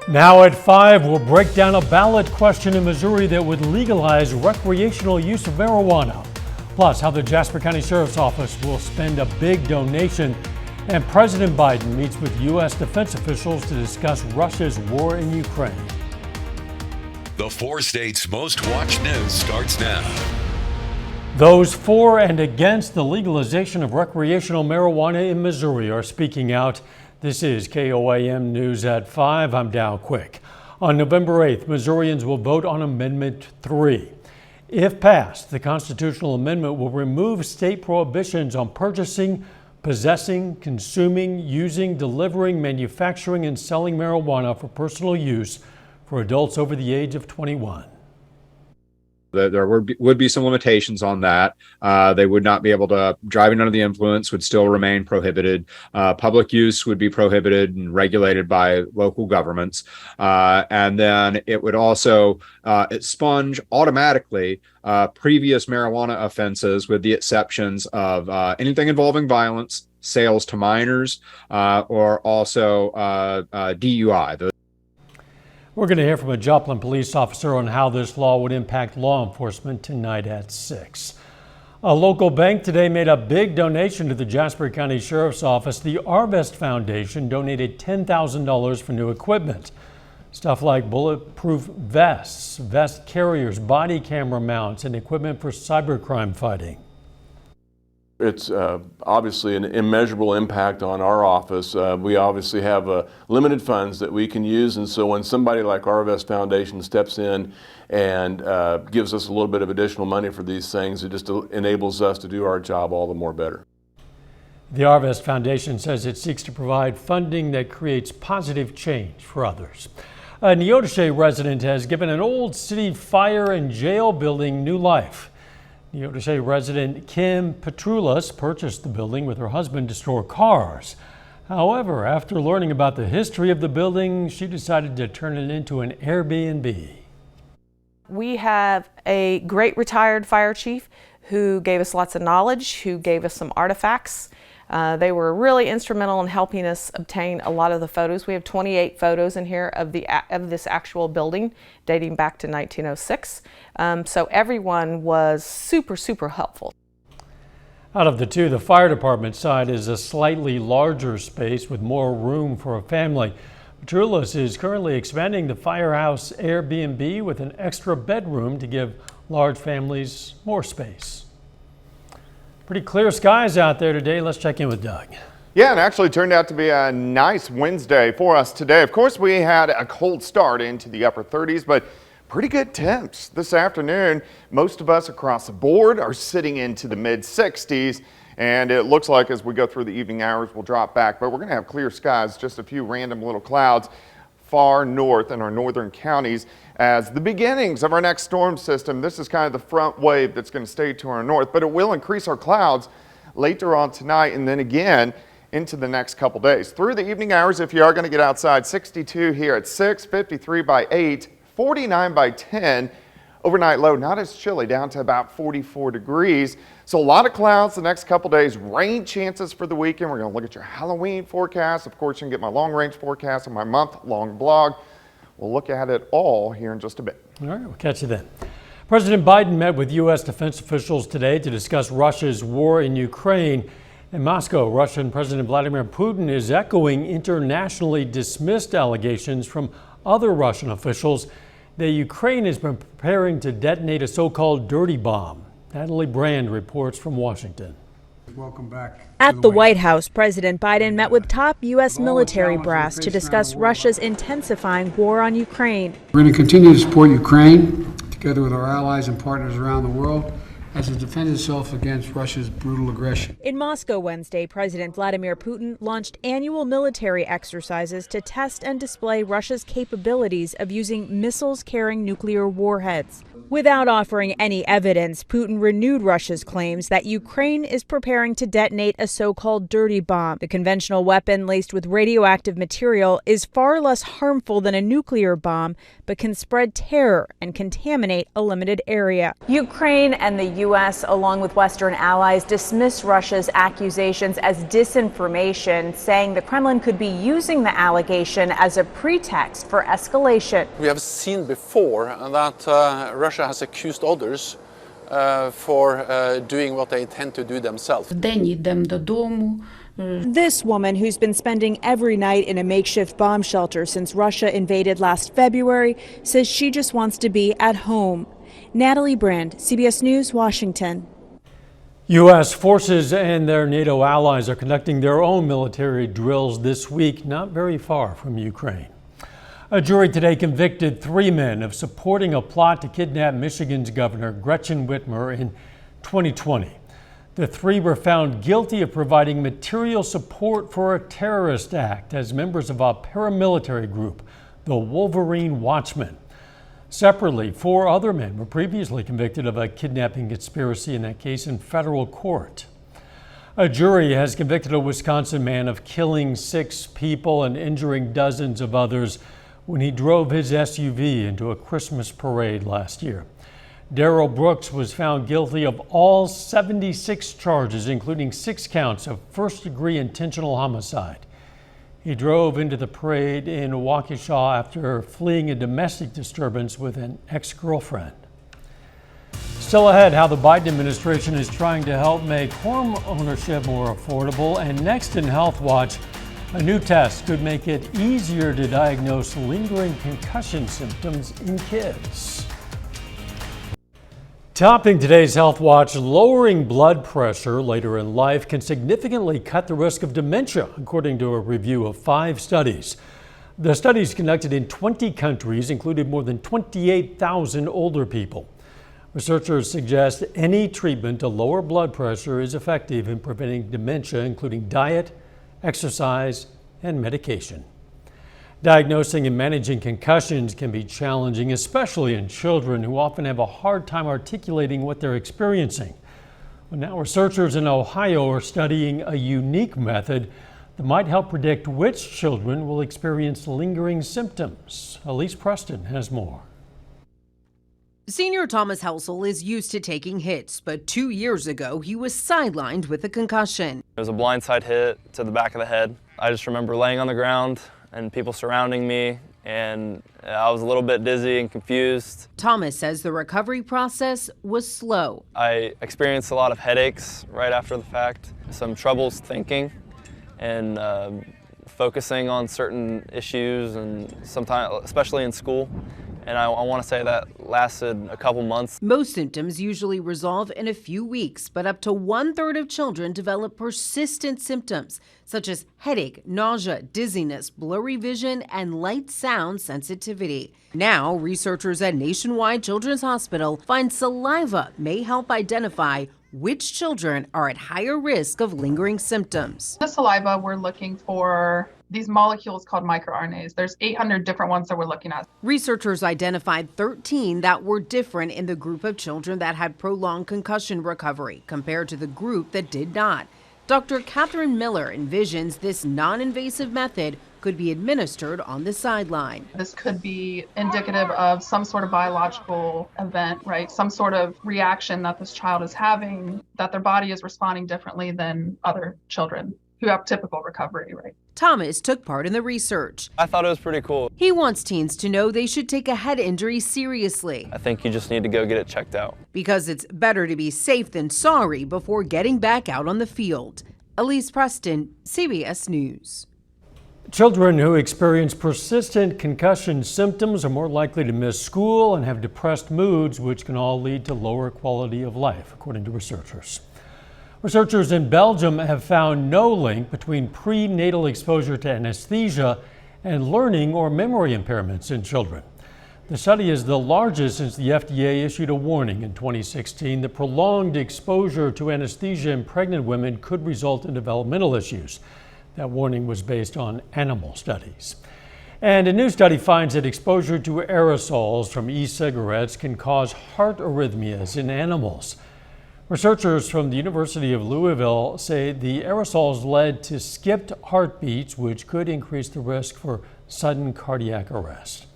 Now at 5, we'll break down a ballot question in Missouri that would legalize recreational use of marijuana. Plus, how the Jasper County Sheriff's Office will spend a big donation. And President Biden meets with U.S. defense officials to discuss Russia's war in Ukraine. The 4 states' most watched news starts now. Those for and against the legalization of recreational marijuana in Missouri are speaking out. This is KOAM News at 5. I'm Dow Quick. On November 8th, Missourians will vote on Amendment 3. If passed, the constitutional amendment will remove state prohibitions on purchasing, possessing, consuming, using, delivering, manufacturing, and selling marijuana for personal use for adults over the age of 21. There would be some limitations on that. They would not be able to, driving under the influence would still remain prohibited. Public use would be prohibited and regulated by local governments. And then it would also expunge automatically previous marijuana offenses, with the exceptions of anything involving violence, sales to minors, or also DUI. We're going to hear from a Joplin police officer on how this law would impact law enforcement tonight at 6. A local bank today made a big donation to the Jasper County Sheriff's Office. The Arvest Foundation donated $10,000 for new equipment. Stuff like bulletproof vests, vest carriers, body camera mounts, and equipment for cybercrime fighting. It's obviously an immeasurable impact on our office. We obviously have limited funds that we can use, and so when somebody like Arvest Foundation steps in and gives us a little bit of additional money for these things, it just enables us to do our job all the more better. The Arvest Foundation says it seeks to provide funding that creates positive change for others. A Neodesha resident has given an old city fire and jail building new life. Neodesha resident Kim Petrulis purchased the building with her husband to store cars. However, after learning about the history of the building, she decided to turn it into an Airbnb. We have a great retired fire chief who gave us lots of knowledge, who gave us some artifacts. They were really instrumental in helping us obtain a lot of the photos. We have 28 photos in here of this actual building dating back to 1906. So everyone was super helpful. Out of the two, the fire department side is a slightly larger space with more room for a family. Petrulis is currently expanding the firehouse Airbnb with an extra bedroom to give large families more space. Pretty clear skies out there today. Let's check in with Doug. Yeah, it actually turned out to be a nice Wednesday for us today. Of course, we had a cold start into the upper 30s, but pretty good temps this afternoon. Most of us across the board are sitting into the mid 60s, and it looks like as we go through the evening hours, we'll drop back, but we're going to have clear skies, just a few random little clouds far north in our northern counties as the beginnings of our next storm system. This is kind of the front wave that's going to stay to our north, but it will increase our clouds later on tonight and then again into the next couple days. Through the evening hours, if you are going to get outside, 62 here at 6, 53 by 8, 49 by 10. Overnight low, not as chilly, down to about 44 degrees. So a lot of clouds the next couple days, rain chances for the weekend. We're going to look at your Halloween forecast. Of course, you can get my long-range forecast on my month-long blog. We'll look at it all here in just a bit. All right, we'll catch you then. President Biden met with U.S. defense officials today to discuss Russia's war in Ukraine. In Moscow, Russian President Vladimir Putin is echoing internationally dismissed allegations from other Russian officials that Ukraine has been preparing to detonate a so-called dirty bomb. Natalie Brand reports from Washington. Welcome back. At the White House, President Biden met with top U.S. military brass to discuss Russia's intensifying war on Ukraine. We're going to continue to support Ukraine, together with our allies and partners around the world, as it defends itself against Russia's brutal aggression. In Moscow Wednesday, President Vladimir Putin launched annual military exercises to test and display Russia's capabilities of using missiles carrying nuclear warheads. Without offering any evidence, Putin renewed Russia's claims that Ukraine is preparing to detonate a so-called dirty bomb. The conventional weapon laced with radioactive material is far less harmful than a nuclear bomb, but can spread terror and contaminate a limited area. Ukraine and the U.S., along with Western allies, dismiss Russia's accusations as disinformation, saying the Kremlin could be using the allegation as a pretext for escalation. We have seen before that Russia has accused others for doing what they intend to do themselves. This woman, who's been spending every night in a makeshift bomb shelter since Russia invaded last February, says she just wants to be at home. Natalie Brand, CBS News, Washington. U.S. forces and their NATO allies are conducting their own military drills this week, not very far from Ukraine. A jury today convicted 3 men of supporting a plot to kidnap Michigan's Governor Gretchen Whitmer in 2020. The 3 were found guilty of providing material support for a terrorist act as members of a paramilitary group, the Wolverine Watchmen. Separately, 4 other men were previously convicted of a kidnapping conspiracy in that case in federal court. A jury has convicted a Wisconsin man of killing 6 people and injuring dozens of others when he drove his SUV into a Christmas parade last year. Darrell Brooks was found guilty of all 76 charges, including 6 counts of first-degree intentional homicide. He drove into the parade in Waukesha after fleeing a domestic disturbance with an ex-girlfriend. Still ahead, how the Biden administration is trying to help make home ownership more affordable, and next in Health Watch, a new test could make it easier to diagnose lingering concussion symptoms in kids. Topping today's Health Watch, lowering blood pressure later in life can significantly cut the risk of dementia, according to a review of 5 studies. The studies conducted in 20 countries included more than 28,000 older people. Researchers suggest any treatment to lower blood pressure is effective in preventing dementia, including diet, exercise, and medication. Diagnosing and managing concussions can be challenging, especially in children who often have a hard time articulating what they're experiencing. But now researchers in Ohio are studying a unique method that might help predict which children will experience lingering symptoms. Elise Preston has more. Senior Thomas Helsel is used to taking hits, but 2 years ago he was sidelined with a concussion. It was a blindside hit to the back of the head. I just remember laying on the ground and people surrounding me, and I was a little bit dizzy and confused. Thomas says the recovery process was slow. I experienced a lot of headaches right after the fact, some troubles thinking and focusing on certain issues, and sometimes, especially in school. And I want to say that lasted a couple months. Most symptoms usually resolve in a few weeks, but up to 1/3 of children develop persistent symptoms, such as headache, nausea, dizziness, blurry vision, and light sound sensitivity. Now, researchers at Nationwide Children's Hospital find saliva may help identify which children are at higher risk of lingering symptoms. The saliva, we're looking for these molecules called microRNAs. There's 800 different ones that we're looking at. Researchers identified 13 that were different in the group of children that had prolonged concussion recovery compared to the group that did not. Dr. Catherine Miller envisions this non-invasive method could be administered on the sideline. This could be indicative of some sort of biological event, right? Some sort of reaction that this child is having, that their body is responding differently than other children who have typical recovery, right? Thomas took part in the research. I thought it was pretty cool. He wants teens to know they should take a head injury seriously. I think you just need to go get it checked out. Because it's better to be safe than sorry before getting back out on the field. Elise Preston, CBS News. Children who experience persistent concussion symptoms are more likely to miss school and have depressed moods, which can all lead to lower quality of life, according to researchers. Researchers in Belgium have found no link between prenatal exposure to anesthesia and learning or memory impairments in children. The study is the largest since the FDA issued a warning in 2016 that prolonged exposure to anesthesia in pregnant women could result in developmental issues. That warning was based on animal studies. And a new study finds that exposure to aerosols from e-cigarettes can cause heart arrhythmias in animals. Researchers from the University of Louisville say the aerosols led to skipped heartbeats, which could increase the risk for sudden cardiac arrest.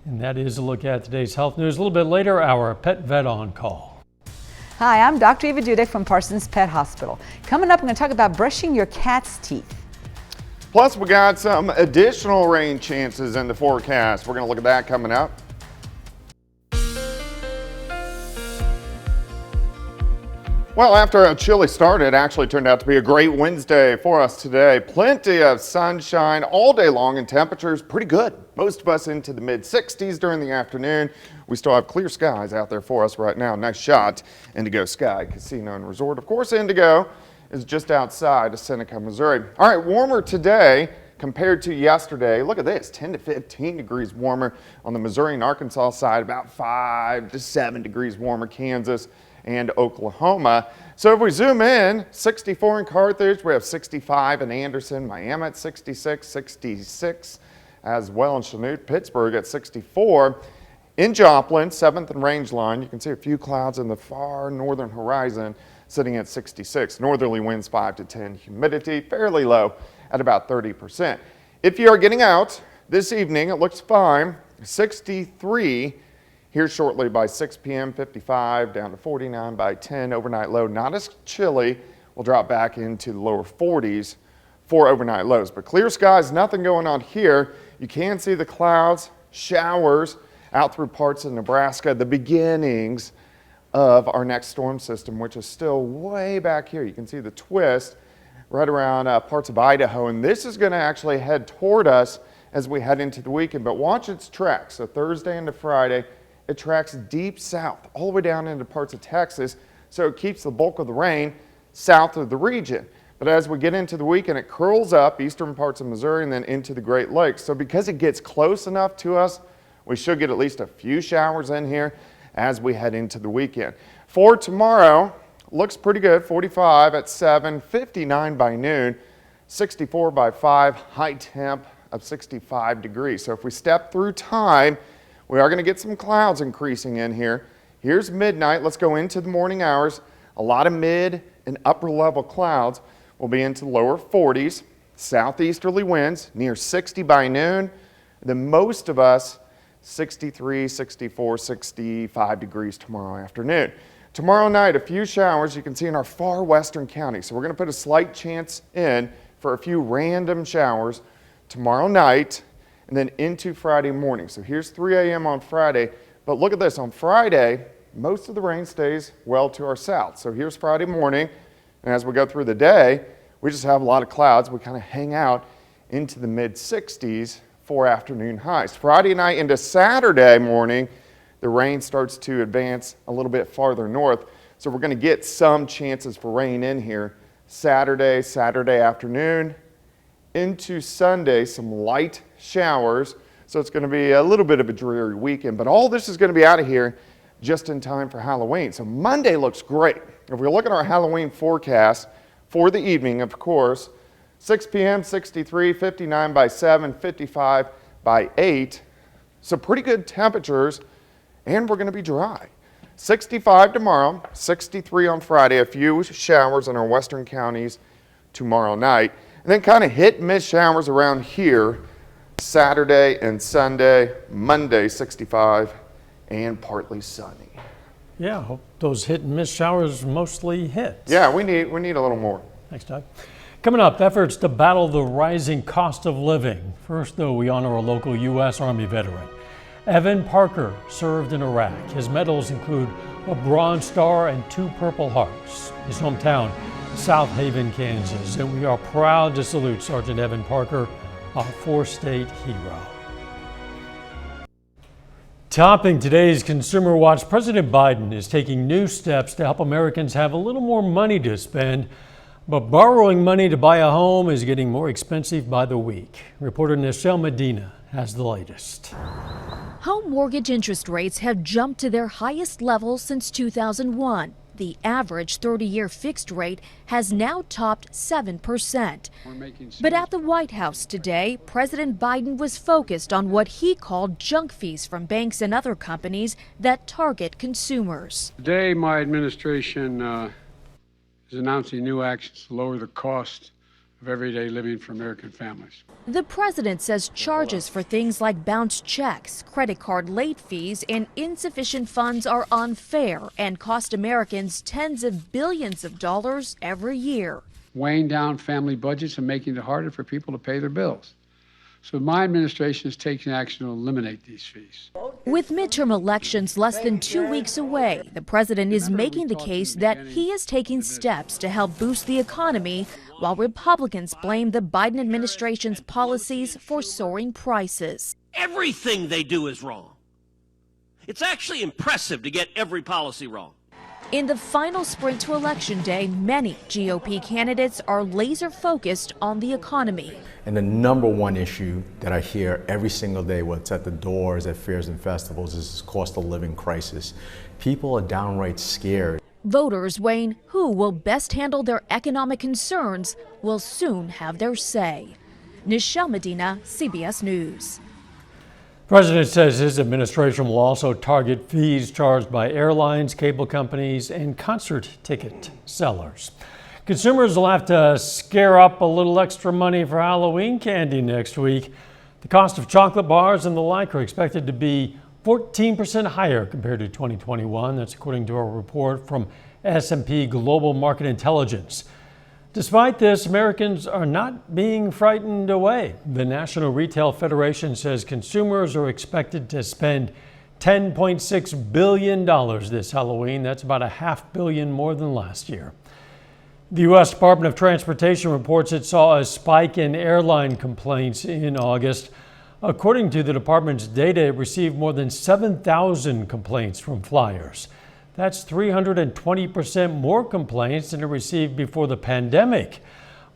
And that is a look at today's health news. A little bit later, our pet vet on call. Hi, I'm Dr. Eva Dudek from Parsons Pet Hospital. Coming up, I'm going to talk about brushing your cat's teeth. Plus, we got some additional rain chances in the forecast. We're going to look at that coming up. Well, after a chilly start, it actually turned out to be a great Wednesday for us today. Plenty of sunshine all day long and temperatures pretty good. Most of us into the mid-60s during the afternoon. We still have clear skies out there for us right now. Nice shot, Indigo Sky Casino and Resort. Of course, Indigo is just outside of Seneca, Missouri. All right, warmer today compared to yesterday. Look at this, 10 to 15 degrees warmer on the Missouri and Arkansas side, about 5 to 7 degrees warmer Kansas and Oklahoma. So if we zoom in, 64 in Carthage, we have 65 in Anderson, Miami at 66, 66 as well in Chanute, Pittsburgh at 64. In Joplin, 7th and Rangeline, you can see a few clouds in the far northern horizon sitting at 66. Northerly winds 5 to 10, humidity fairly low at about 30%. If you are getting out this evening, it looks fine, 63 here shortly by 6 p.m., 55 down to 49 by 10. Overnight low, not as chilly. We'll drop back into the lower 40s for overnight lows. But clear skies, nothing going on here. You can see the clouds, showers out through parts of Nebraska, the beginnings of our next storm system, which is still way back here. You can see the twist right around parts of Idaho. And this is going to actually head toward us as we head into the weekend. But watch its tracks. So Thursday into Friday, it tracks deep south, all the way down into parts of Texas, so it keeps the bulk of the rain south of the region. But as we get into the weekend, it curls up eastern parts of Missouri and then into the Great Lakes. So because it gets close enough to us, we should get at least a few showers in here as we head into the weekend. For tomorrow, looks pretty good, 45 at 7, 59 by noon, 64 by 5, high temp of 65 degrees. So if we step through time, we are going to get some clouds increasing in here. Here's midnight. Let's go into the morning hours. A lot of mid and upper level clouds will be into the lower 40s. Southeasterly winds near 60 by noon. Then most of us 63, 64, 65 degrees tomorrow afternoon. Tomorrow night, a few showers you can see in our far western counties. So we're going to put a slight chance in for a few random showers tomorrow night and then into Friday morning. So here's 3 a.m. on Friday, but look at this. On Friday, most of the rain stays well to our south. So here's Friday morning, and as we go through the day, we just have a lot of clouds. We kind of hang out into the mid-60s for afternoon highs. Friday night into Saturday morning, the rain starts to advance a little bit farther north, so we're going to get some chances for rain in here Saturday afternoon, into Sunday, some light showers. So it's going to be a little bit of a dreary weekend, but all this is going to be out of here just in time for Halloween. So Monday looks great. If we look at our Halloween forecast for the evening, of course, 6 p.m., 63, 59 by 7, 55 by 8. So pretty good temperatures, and we're going to be dry. 65 tomorrow, 63 on Friday, a few showers in our western counties tomorrow night. And then kind of hit and miss showers around here Saturday and Sunday, Monday 65 and partly sunny. Yeah, hope those hit and miss showers mostly hit. Yeah, we need a little more. Thanks, Doug. Coming up, efforts to battle the rising cost of living. First, though, we honor a local U.S. Army veteran. Evan Parker served in Iraq. His medals include a Bronze Star and 2 Purple Hearts. His hometown, South Haven, Kansas, and we are proud to salute Sergeant Evan Parker, our 4-state hero. Topping today's Consumer Watch, President Biden is taking new steps to help Americans have a little more money to spend, but borrowing money to buy a home is getting more expensive by the week. Reporter Nichelle Medina has the latest. Home mortgage interest rates have jumped to their highest level since 2001. The average 30-year fixed rate has now topped 7%. But at the White House today, President Biden was focused on what he called junk fees from banks and other companies that target consumers. Today, my administration is announcing new actions to lower the cost of everyday living for American families. The president says charges for things like bounced checks, credit card late fees, and insufficient funds are unfair and cost Americans tens of billions of dollars every year. Weighing down family budgets and making it harder for people to pay their bills. So my administration is taking action to eliminate these fees. With midterm elections less than 2 weeks away, the president is making the case that he is taking steps to help boost the economy, while Republicans blame the Biden administration's policies for soaring prices. Everything they do is wrong. It's actually impressive to get every policy wrong. In the final sprint to Election Day, many GOP candidates are laser focused on the economy. And the number one issue that I hear every single day, what's at the doors, at fairs and festivals, is this cost of living crisis. People are downright scared. Voters weighing who will best handle their economic concerns will soon have their say. Nichelle Medina, CBS News. The president says his administration will also target fees charged by airlines, cable companies, and concert ticket sellers. Consumers will have to scare up a little extra money for Halloween candy next week. The cost of chocolate bars and the like are expected to be 14% higher compared to 2021. That's according to a report from S&P Global Market Intelligence. Despite this, Americans are not being frightened away. The National Retail Federation says consumers are expected to spend $10.6 billion this Halloween. That's about $500 million more than last year. The U.S. Department of Transportation reports it saw a spike in airline complaints in August. According to the department's data, it received more than 7,000 complaints from flyers. That's 320% more complaints than it received before the pandemic.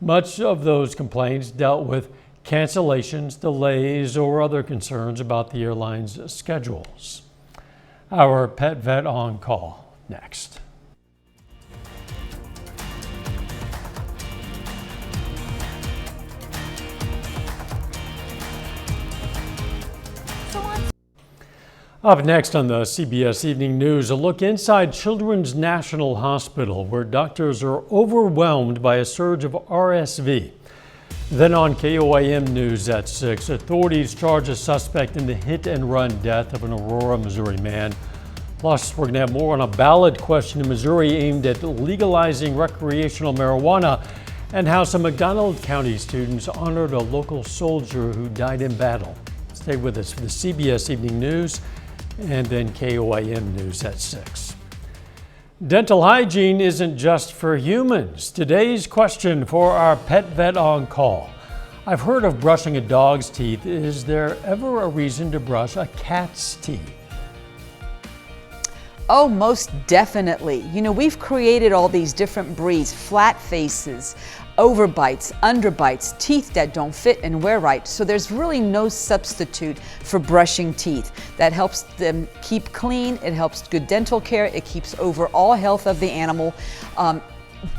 Much of those complaints dealt with cancellations, delays, or other concerns about the airline's schedules. Our pet vet on call next. Up next on the CBS Evening News, a look inside Children's National Hospital, where doctors are overwhelmed by a surge of RSV. Then on KOAM News at 6, authorities charge a suspect in the hit-and-run death of an Aurora, Missouri man. Plus, we're going to have more on a ballot question in Missouri aimed at legalizing recreational marijuana and how some McDonald County students honored a local soldier who died in battle. Stay with us for the CBS Evening News and then KOAM News at 6. Dental hygiene isn't just for humans. Today's question for our pet vet on call. I've heard of brushing a dog's teeth. Is there ever a reason to brush a cat's teeth? Oh, most definitely. You know, we've created all these different breeds, flat faces, overbites, underbites, teeth that don't fit and wear right. So there's really no substitute for brushing teeth. That helps them keep clean, it helps good dental care, it keeps overall health of the animal.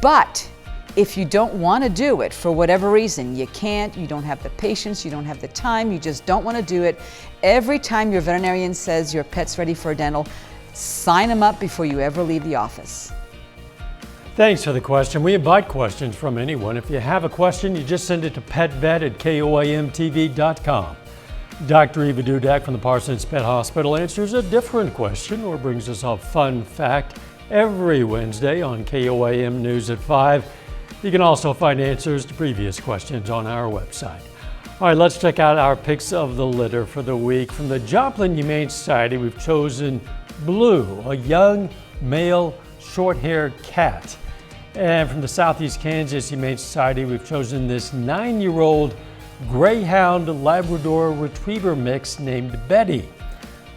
But if you don't want to do it for whatever reason, you can't, you don't have the patience, you don't have the time, you just don't want to do it, every time your veterinarian says your pet's ready for a dental, sign them up before you ever leave the office. Thanks for the question. We invite questions from anyone. If you have a question, you just send it to petvet@koamtv.com. Dr. Eva Dudek from the Parsons Pet Hospital answers a different question or brings us a fun fact every Wednesday on KOAM News at 5. You can also find answers to previous questions on our website. All right, let's check out our picks of the litter for the week. From the Joplin Humane Society, we've chosen Blue, a young male short-haired cat. And from the Southeast Kansas Humane Society, we've chosen this 9-year-old Greyhound Labrador Retriever mix named Betty.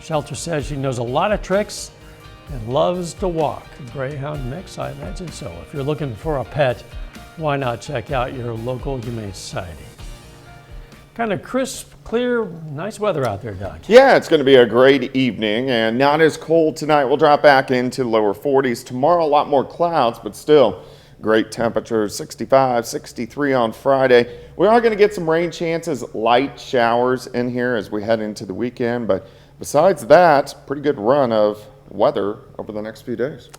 Shelter says she knows a lot of tricks and loves to walk. A Greyhound mix, I imagine so. If you're looking for a pet, why not check out your local Humane Society? Kind of crisp Clear, nice weather out there, Doug. Yeah, it's going to be a great evening and not as cold tonight. We'll drop back into lower 40s. Tomorrow, a lot more clouds, but still great temperatures, 65, 63 on Friday. We are going to get some rain chances, light showers in here as we head into the weekend. But besides that, pretty good run of weather over the next few days.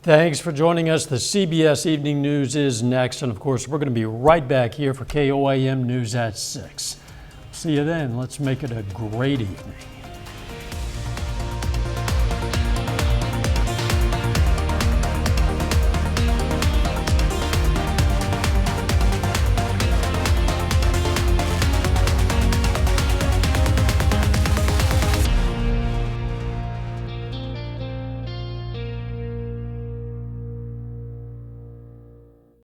Thanks for joining us. The CBS Evening News is next. And of course, we're going to be right back here for KOAM News at 6. See you then. Let's make it a great evening.